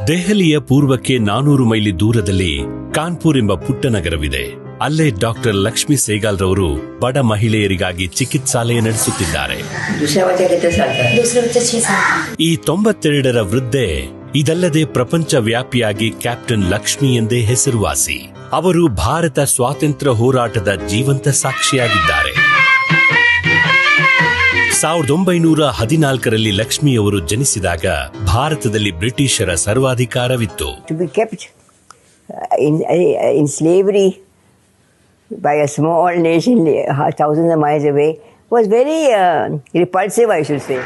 ದೆಹಲಿಯ ಪೂರ್ವಕ್ಕೆ 400 ಮೈಲಿ ದೂರದಲ್ಲಿ ಕಾನ್ಪುರ್ ಎಂಬ ಪುಟ್ಟ ನಗರವಿದೆ. ಅಲ್ಲೇ ಡಾಕ್ಟರ್ ಲಕ್ಷ್ಮಿ ಸೇಗಾಲ್ ರವರು ಬಡ ಮಹಿಳೆಯರಿಗಾಗಿ ಚಿಕಿತ್ಸಾಲಯ ನಡೆಸುತ್ತಿದ್ದಾರೆ. ಈ 92ರ ವೃದ್ಧೆ ಇದಲ್ಲದೆ ಪ್ರಪಂಚ ವ್ಯಾಪಿಯಾಗಿ ಕ್ಯಾಪ್ಟನ್ ಲಕ್ಷ್ಮಿ ಎಂದೇ ಹೆಸರುವಾಸಿ. ಅವರು ಭಾರತ ಸ್ವಾತಂತ್ರ್ಯ ಹೋರಾಟದ ಜೀವಂತ ಸಾಕ್ಷಿಯಾಗಿದ್ದಾರೆ. 1914ರಲ್ಲಿ ಲಕ್ಷ್ಮಿಯವರು ಜನಿಸಿದಾಗ ಭಾರತದಲ್ಲಿ ಬ್ರಿಟಿಷರ ಸರ್ವಾಧಿಕಾರವಿತ್ತು. To be kept in slavery by a small nation thousands of miles away was very repulsive, I should say.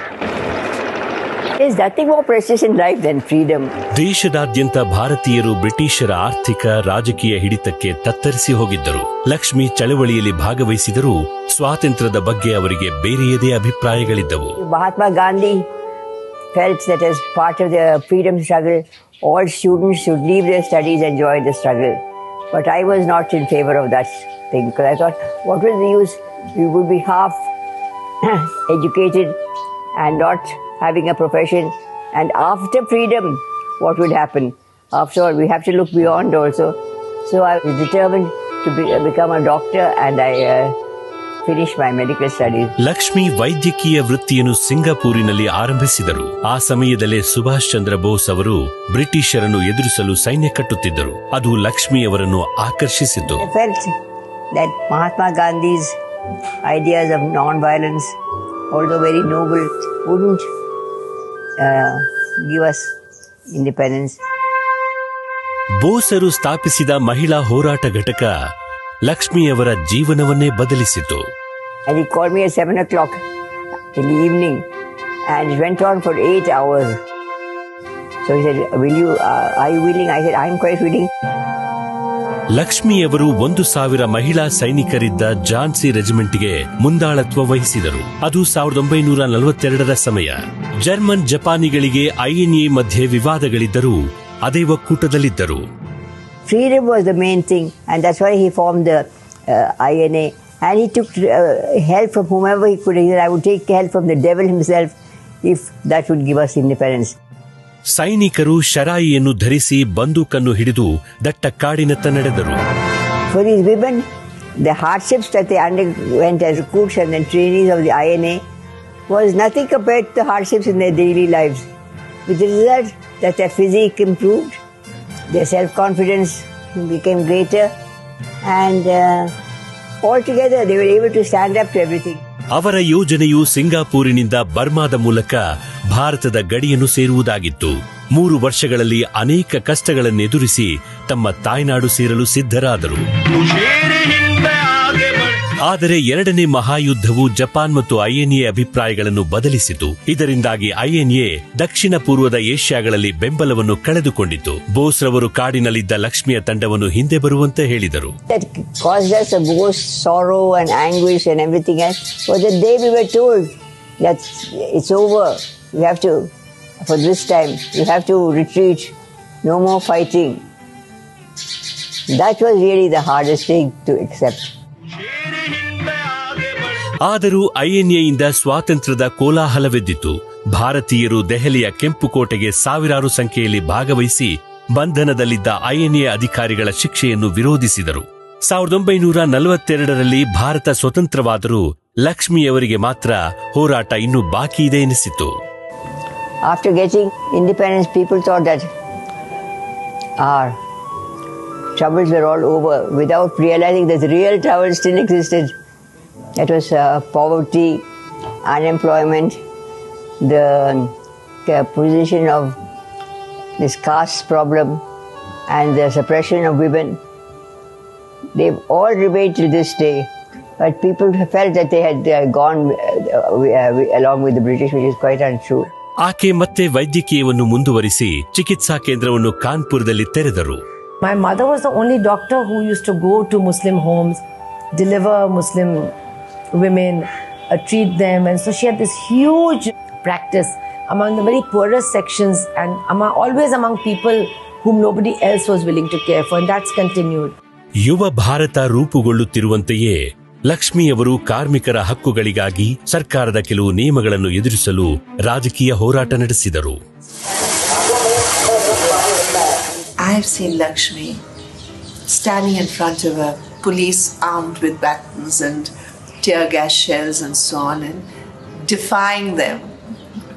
There is nothing more precious in life than freedom. ದೇಶದಾದ್ಯಂತ ಭಾರತೀಯರು ಬ್ರಿಟಿಷರ ಆರ್ಥಿಕ ರಾಜಕೀಯ ಹಿಡಿತಕ್ಕೆ ತತ್ತರಿಸಿ ಹೋಗಿದ್ದರು. ಲಕ್ಷ್ಮಿ ಚಳವಳಿಯಲ್ಲಿ ಭಾಗವಹಿಸಿದರೂ ಸ್ವಾತಂತ್ರ್ಯದ ಬಗ್ಗೆ ಅವರಿಗೆ ಬೇರೆಯದೇ ಅಭಿಪ್ರಾಯಗಳಿದ್ದವು. Mahatma Gandhi felt that as part of the freedom struggle, all students should leave their studies and join the struggle. But I was not in favor of that thing, because I thought, what was the use? We would be half educated and not having a profession. And after freedom, what would happen? After all, we have to look beyond also. So I was determined to become a doctor, and I finished my medical studies. Lakshmi ವೈದ್ಯಕೀಯ ವೃತ್ತಿಯನ್ನು ಸಿಂಗಾಪುರಿನಲ್ಲಿ ಆರಂಭಿಸಿದರು. ಆ ಸಮಯದಲ್ಲೇ ಸುಭಾಷ್ ಚಂದ್ರ ಬೋಸ್ ಅವರು ಬ್ರಿಟಿಷರನ್ನು ಎದುರಿಸಲು ಸೈನ್ಯ ಕಟ್ಟುತ್ತಿದ್ದರು. ಅದು ಲಕ್ಷ್ಮಿಯವರನ್ನು ಆಕರ್ಷಿಸಿತು. I felt that Mahatma Gandhi's ideas of non-violence, although very noble, wouldn't give us independence. ಬೋಸರು ಸ್ಥಾಪಿಸಿದ ಮಹಿಳಾ ಹೋರಾಟ ಘಟಕ ಲಕ್ಷ್ಮಿಯವರ ಜೀವನವನ್ನೇ ಬದಲಿಸಿತು. And he called me at 7 o'clock in the evening, and it went on for 8 hours. So he said, are you willing? I said, I'm quite willing. ಲಕ್ಷ್ಮಿಯವರು 1000 ಮಹಿಳಾ ಸೈನಿಕರಿದ್ದ ಝಾನ್ಸಿ ರೆಜಿಮೆಂಟ್ಗೆ ಮುಂದಾಳತ್ವ ವಹಿಸಿದರು. ಅದು 1942ರ ಸಮಯ. ಜರ್ಮನ್ ಜಪಾನಿಗಳಿಗೆ INA ಮಧ್ಯೆ ವಿವಾದಗಳಿದ್ದರೂ ಅದೇ ಒಕ್ಕೂಟದಲ್ಲಿದ್ದರು. Freedom was the main thing, and that's why he formed the INA. And he took help from whomever he could. He said, I would take help from the devil himself if that would give us independence. ಸೈನಿಕರು ಶರಾಯಿಯನ್ನು ಧರಿಸಿ ಬಂದೂಕನ್ನು ಹಿಡಿದು ದಟ್ಟ ಕಾಡಿನತ್ತ ನಡೆದರು. For these women, the hardships that they underwent as recruits and then trainees of the INA was nothing compared to the hardships in their daily lives. With the result that their physique improved, their self-confidence became greater, and altogether they were able to stand up to everything. ಅವರ ಯೋಜನೆಯು ಸಿಂಗಾಪುರಿನಿಂದ ಬರ್ಮಾದ ಮೂಲಕ ಭಾರತದ ಗಡಿಯನ್ನು ಸೇರುವುದಾಗಿತ್ತು. 3 ವರ್ಷಗಳಲ್ಲಿ ಅನೇಕ ಕಷ್ಟಗಳನ್ನೆದುರಿಸಿ ತಮ್ಮ ತಾಯ್ನಾಡು ಸೇರಲು ಸಿದ್ಧರಾದರು. ಆದರೆ 2ನೇ ಮಹಾಯುದ್ಧವು ಜಪಾನ್ ಮತ್ತು INA ಅಭಿಪ್ರಾಯಗಳನ್ನು ಬದಲಿಸಿತು. ಇದರಿಂದಾಗಿ INA ದಕ್ಷಿಣ ಪೂರ್ವದ ಏಷ್ಯಾಗಳಲ್ಲಿ ಬೆಂಬಲವನ್ನು ಕಳೆದುಕೊಂಡಿತು. ಬೋಸ್ ರವರು ಕಾಡಿನಲ್ಲಿದ್ದ ಲಕ್ಷ್ಮಿಯ ತಂಡವನ್ನು ಹಿಂದೆ ಬರುವಂತೆ ಹೇಳಿದರು. That caused us the most sorrow and anguish and everything else was the day we were told that it's over. You have to, for this time, you have to retreat. No more fighting. That was really the hardest thing to accept. ಆದರೂ INAಯಿಂದ ಸ್ವಾತಂತ್ರ್ಯದ ಕೋಲಾಹಲವೆದ್ದಿತು. ಭಾರತೀಯರು ದೆಹಲಿಯ ಕೆಂಪುಕೋಟೆಗೆ ಸಾವಿರಾರು ಸಂಖ್ಯೆಯಲ್ಲಿ ಭಾಗವಹಿಸಿ ಬಂಧನದಲ್ಲಿದ್ದ INA ಅಧಿಕಾರಿಗಳ ಶಿಕ್ಷೆಯನ್ನು ವಿರೋಧಿಸಿದರು. 1942ರಲ್ಲಿ ಭಾರತ ಸ್ವತಂತ್ರವಾದರೂ ಲಕ್ಷ್ಮಿಯವರಿಗೆ ಮಾತ್ರ ಹೋರಾಟ ಇನ್ನೂ ಬಾಕಿ ಇದೆ ಎನಿಸಿತು. After getting independence, people thought that our troubles were all over, without realizing that the real trouble still existed. That was poverty, unemployment, the position of this caste problem, and the suppression of women. They've all remained till this day. But people felt that they had gone along with the British, which is quite untrue. ಆಕೆ ಮತ್ತೆ ವೈದ್ಯಕೀಯವನ್ನು ಮುಂದುವರಿಸಿ ಚಿಕಿತ್ಸಾ ಕೇಂದ್ರವನ್ನು ಕಾನ್ಪುರದಲ್ಲಿ ತೆರೆದರು. My mother was the only doctor who used to go to Muslim homes, deliver Muslim women, treat them, and so she had this huge practice among the very poorest sections and always among people whom nobody else was willing to care for, and that's continued. ಯುವ ಭಾರತ ರೂಪುಗೊಳ್ಳುತ್ತಿರುವಂತೆಯೇ ಲಕ್ಷ್ಮಿಯವರು ಕಾರ್ಮಿಕರ ಹಕ್ಕುಗಳಿಗಾಗಿ ಸರ್ಕಾರದ ಕೆಲವು ನಿಯಮಗಳನ್ನು ಎದುರಿಸಲು ರಾಜಕೀಯ ಹೋರಾಟ ನಡೆಸಿದರು. I have seen Lakshmi standing in front of a police armed with batons and tear gas shells and so on, and defying them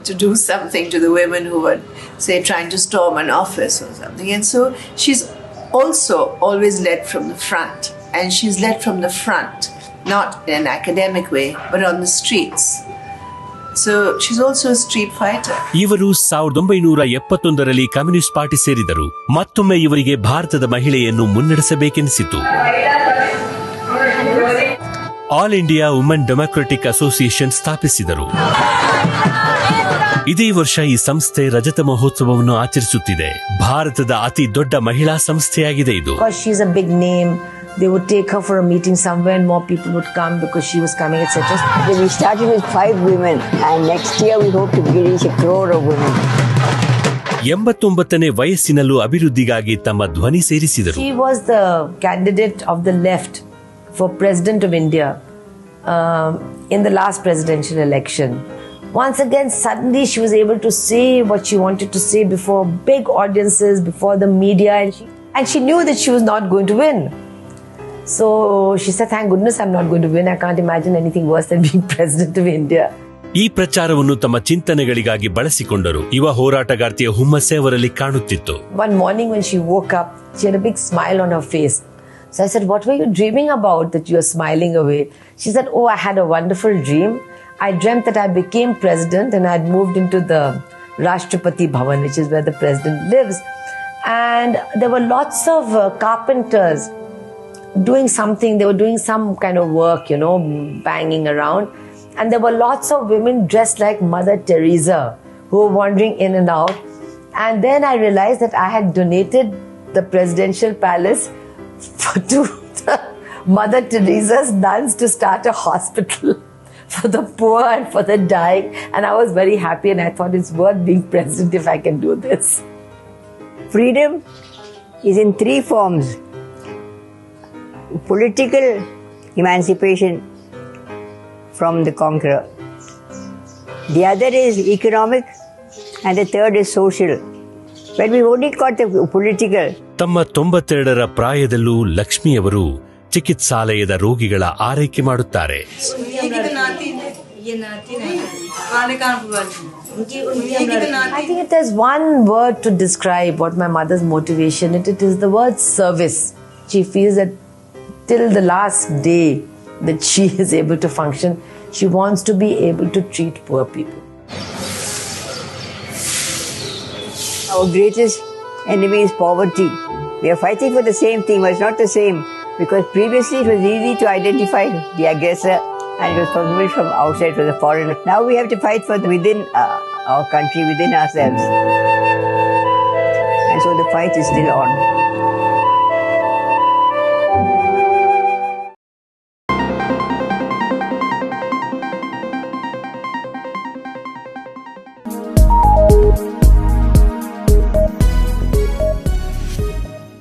to do something to the women who were, say, trying to storm an office or something. And so she's also always led from the front, and she's led from the front, not in an academic way, but on the streets. So she's also a street fighter. ಇವರು 1971ರಲ್ಲಿ communist party ಸೇರಿದರು. ಮತ್ತೊಮ್ಮೆ ಇವರಿಗೆ ಭಾರತದ ಮಹಿಳೆಯನ್ನು ಮುನ್ನಡೆಸಬೇಕೆನಿಸಿತು. All India women democratic association ಸ್ಥಾಪಿಸಿದರು. ಇದೇ ವರ್ಷ ಈ ಸಂಸ್ಥೆ ರಜತ ಮಹೋತ್ಸವವನ್ನು ಆಚರಿಸುತ್ತಿದೆ. ಭಾರತದ ಅತಿ ದೊಡ್ಡ ಮಹಿಳಾ ಸಂಸ್ಥೆಯಾಗಿದೆ ಇದು. She's a big name. They would take her for a meeting somewhere and more people would come because she was coming, etc. We started with 5 women and next year we hope to reach 1 crore of women. 89ನೇ ವಯಸ್ಸಿನಲ್ಲೂ ಅಭಿವೃದ್ಧಿಗಾಗಿ ತಮ್ಮ ಧ್ವನಿ ಸೇರಿಸಿದರು. She was the candidate of the left for President of India in the last presidential election. Once again, suddenly she was able to say what she wanted to say before big audiences, before the media, and she knew that she was not going to win. So she said, thank goodness I'm not going to win. I can't imagine anything worse than being President of India. ಈ ಪ್ರಚಾರವನ್ನು ತಮ್ಮ ಚಿಂತನೆಗಳಿಗಾಗಿ ಬಳಸಿಕೊಂಡರು. ಯುವ ಹೋರಾಟಗಾರ್ತಿಯ ಹುಮ್ಮಸ್ಸೆ ಅವರಲ್ಲಿ ಕಾಣುತ್ತಿತ್ತು. One morning when she woke up, she had a big smile on her face. So I said, what were you dreaming about that you are smiling away? She said, oh, I had a wonderful dream. I dreamt that I became president and I had moved into the Rashtrapati Bhavan, which is where the president lives. And there were lots of carpenters doing something. They were doing some kind of work, banging around. And there were lots of women dressed like Mother Teresa who were wandering in and out. And then I realized that I had donated the presidential palace to the Mother Teresa's nuns to start a hospital for the poor and for the dying. And I was very happy and I thought it's worth being president if I can do this. Freedom is in 3 forms. Political emancipation from the conqueror. The other is economic and the third is social. When we only got the political. ತಮ್ಮ 92ರ ಪ್ರಾಯದಲ್ಲೂ ಲಕ್ಷ್ಮಿಯವರು ಚಿಕಿತ್ಸಾಲಯದ ರೋಗಿಗಳ ಆರೈಕೆ ಮಾಡುತ್ತಾರೆ. I think if there's one word to describe what my mother's motivation, it is the word service. She feels that till the last day that she is able to function, she wants to be able to treat poor people. Our greatest enemy is poverty. We are fighting for the same thing, but it's not the same. Because previously it was easy to identify the aggressor and it was possible from outside, for the foreigner. Now we have to fight for within our country, within ourselves. And so the fight is still on.